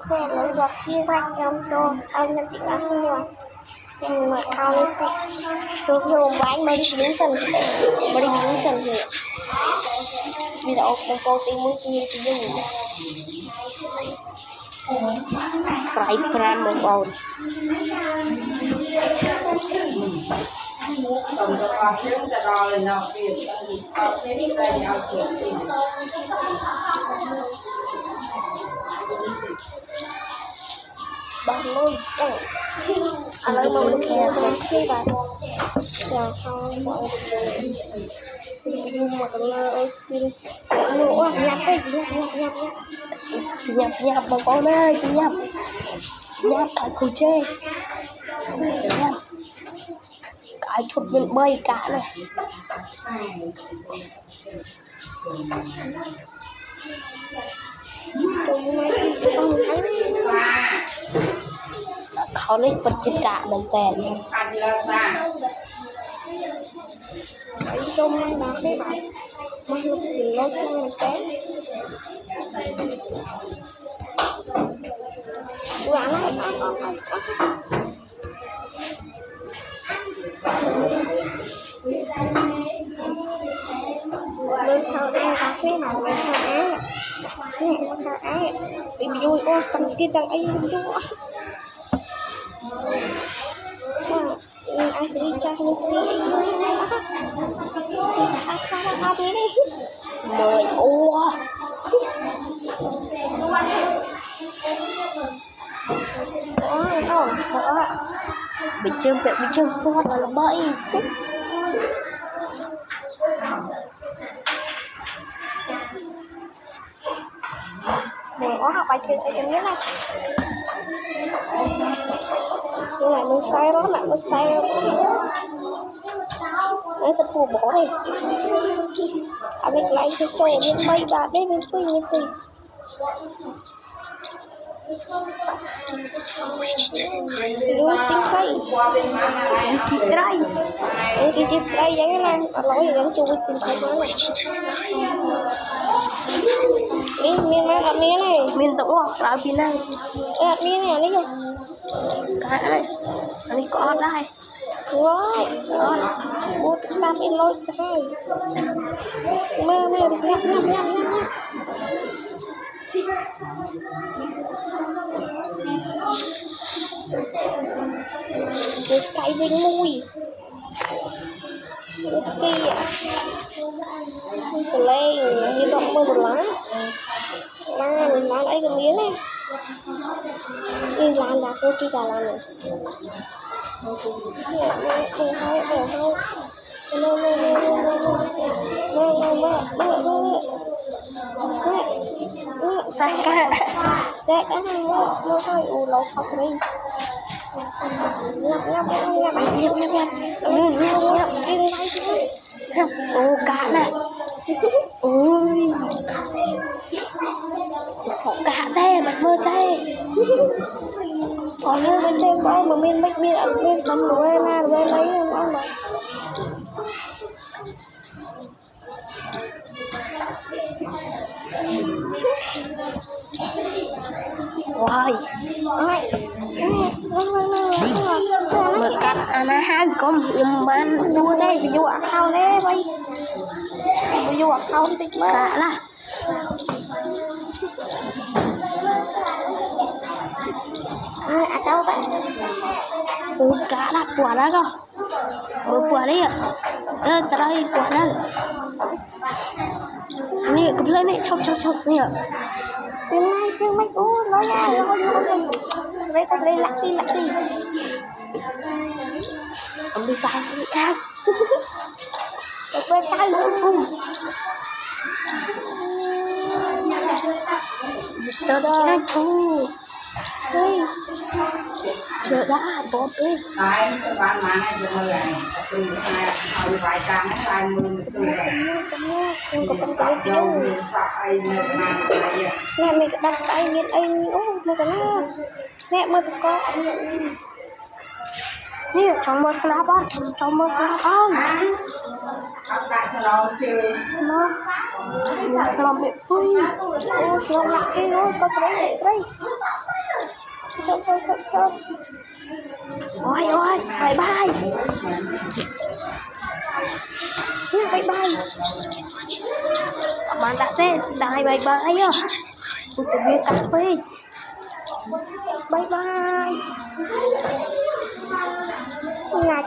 xe nó giọt chia ra trong cho anh nhận tiếng ăn rồi nhưng mà ao lên tay tôi dùng bánh mới đi biến dần rồi bây giờ ông cô tìm mới kia thì dùng phải pram một bầu tổng tập hợp những cái rồi nào tiền cái này nhau tiền bằng luôn anh lấy một cái cái bạn là không mọi nhưng mà cái này skin nữa nhập cái nhập bằng con ơi nhập phải khử chê cái chụp mình bơi cả nàyเขาเลยปัจจิกะมันแต่ไอ้ส้มมันรักได้ไหมมันรู้สึกว่าช่างมันแต่หวานอะไรlên sau ăn cà phê nào lên sau á bị vui ô cầm skin đang ấy vui anh đi chơi như thế anh đi mời ô bị châm tốt là bẫy có học bài chơi cái này nhưng mà nó sai đó mà nó sai nó sẽ phù bỏ đi anh ấy lấy cái chơi bên bay bà đấy bên phi như gì Dua stingkai, citrai, jangan lah, kalau yang cuma stingkai mana? Min mana min này, min tụi vào pin này, min này lấy không? Cái này, anh có đây, rồi, bút tam in lôi cái, mơ nhấp. Cái bên mùi kia cái lên như động mưa một lá lá ấy cái miếng này đi làm là cô chỉ cả làm này Sẽ nó thôi lâu học đi nhấp ô cá này ôi cá thế mà mơ thế còn hơn bên trên bao mà mình bách biên ăn bên thăm đồ em ăn bên lấy em ăn mà wow mở cắt anh hai con nhưng mà đua đây ví dụ ăn khao đấy bay ví dụ ăn khao thì cả là à cháu vậy cả là quả đó cơ quả đấy ạ trời quả đó nè cụp lên này chọc nè tiếng mấy ô nói ra lấy con lên lắc đi ông đi sai đi ăn quay tay luôn tao đó chú chưa đã bỏ đi tại bạn mà này giờ mày từ này hồi vài trang cái tay mưa không có con cái đâu nè mình đặt tay miếng anh ô mày cái nào nè mày có Nè, trong mơ snap on. Trong mơ snap on. Học tại cho nó chơi. Nó. Mình làm việc vui. Ô, nó lạc cái rồi. Có cái đây. Chop. Ôi, bye bye. Bye bye. Mantap deh, sudah bye bye ya. Untuk beli kafe. Bye bye. Ingat.